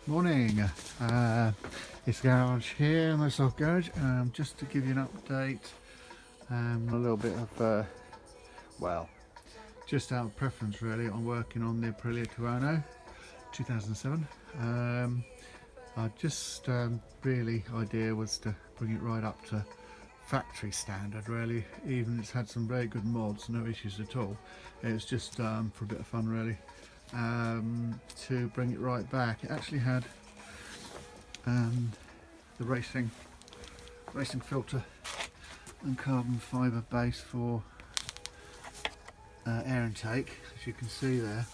Morning, it's Garage here, myself Garage. Just to give you an update, a little bit of, well, just out of preference really, on working on the Aprilia Tuono 2007. I just really idea was to bring it right up to factory standard really. Even it's had some very good mods, no issues at all. It's just for a bit of fun really, to bring it right back. It actually had the racing filter and carbon fibre base for air intake, as you can see there.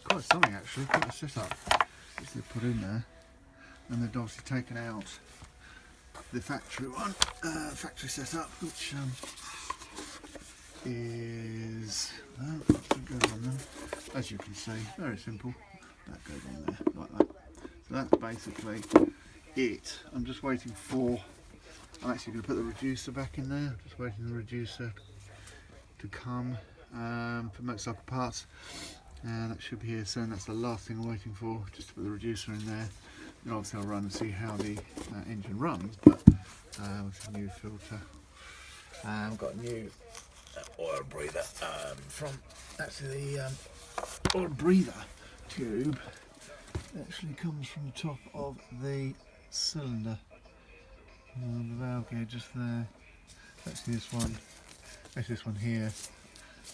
Quite something actually, quite a setup which they put in there, and they've obviously taken out the factory one, factory setup, which is that goes on there. As you can see, very simple. That goes on there like that. So that's basically it. I'm just waiting for. I'm actually going to put the reducer back in there. I'm just waiting for the reducer to come for motorcycle parts, and that should be here soon. That's the last thing I'm waiting for, just to put the reducer in there. And obviously I'll run and see how the engine runs, but with a new filter. I've got a new oil breather from actually the oil breather tube actually comes from the top of the cylinder. The valve gear just there. Actually this one here.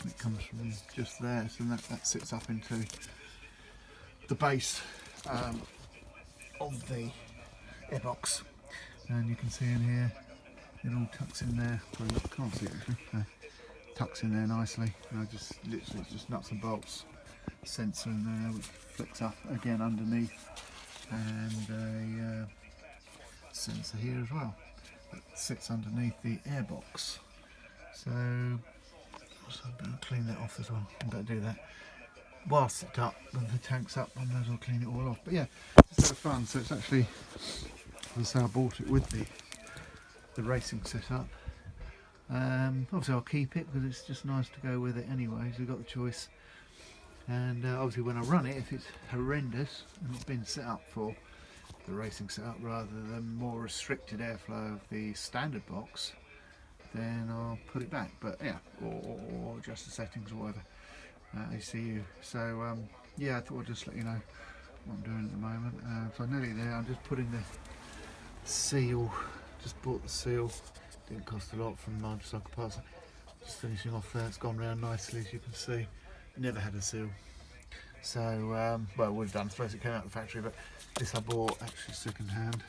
It comes from just there, so that sits up into the base of the airbox, and you can see in here it all tucks in there. Probably can't see it actually. No. Tucks in there nicely. Just literally just nuts and bolts. Sensor in there which flicks up again underneath, and a sensor here as well that sits underneath the airbox. So I better clean that off as well. I better do that whilst it's up and the tank's up. I might as well clean it all off. But yeah, just have fun. So it's actually, as I bought it with the racing setup. Obviously I'll keep it because it's just nice to go with it anyway. So we've got the choice. And obviously when I run it, if it's horrendous and it's been set up for the racing setup rather than more restricted airflow of the standard box, then I'll put it back. But yeah, or adjust the settings or whatever. ACU. So yeah, I thought I'd just let you know what I'm doing at the moment. So I'm nearly there. I'm just putting the seal. Just bought the seal. Didn't cost a lot from motorcycle parts. Just finishing off there. It's gone round nicely, as you can see. Never had a seal. So well, we've done. I suppose it came out of the factory, but this I bought actually second hand.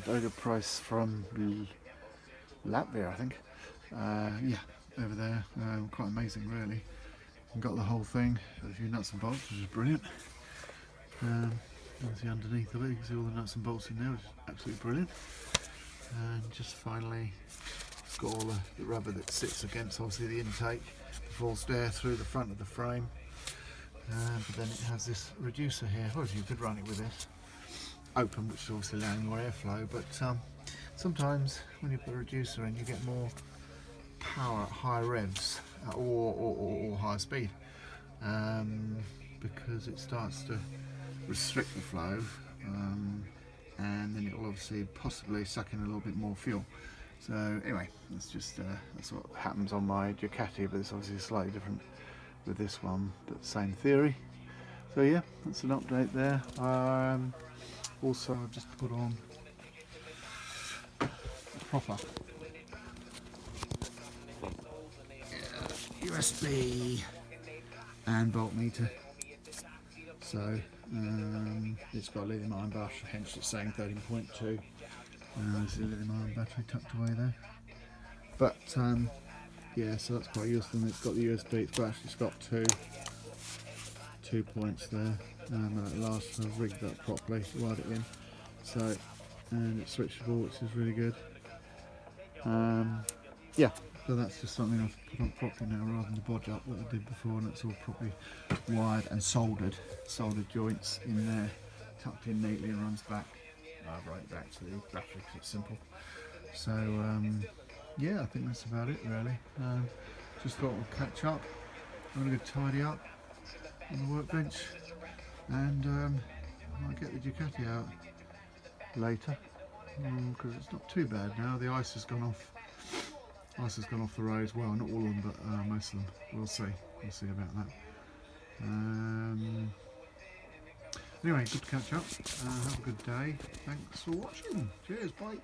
Very good price from Latvia, I think. Yeah, over there. Quite amazing, really. And got the whole thing, a few nuts and bolts, which is brilliant. Obviously underneath of it, you can see all the nuts and bolts in there, which is absolutely brilliant. And just finally, it's got all the rubber that sits against, obviously, the intake, the forced air through the front of the frame. But then it has this reducer here. Obviously, you could run it with this open, which is obviously allowing more airflow. But sometimes when you put a reducer in, you get more power at high revs or high speed, because it starts to restrict the flow, and then it will obviously possibly suck in a little bit more fuel. So anyway, that's just that's what happens on my Ducati, but it's obviously slightly different with this one, but same theory. So yeah, that's an update there. Also I've just put on a proper USB and voltmeter. So it's got a lithium ion battery, hence it's saying 13.2. There's a lithium ion battery tucked away there. But yeah, so that's quite useful. And it's got the USB. It's got two points there. And at last I've rigged that properly, wired it in. So, and it's switchable, which is really good. Yeah. So that's just something I've put on properly now rather than the bodge up that I did before, and it's all properly wired and soldered joints in there, tucked in neatly, and runs back right back to the battery because it's simple. So yeah, I think that's about it really. Just thought we'll catch up. I'm going to go tidy up on the workbench, and I might get the Ducati out later because it's not too bad now. The ice has gone off. Ice has gone off the roads. Well, not all of them, but most of them. We'll see. We'll see about that. Anyway, good to catch up. Have a good day. Thanks for watching. Cheers. Bye.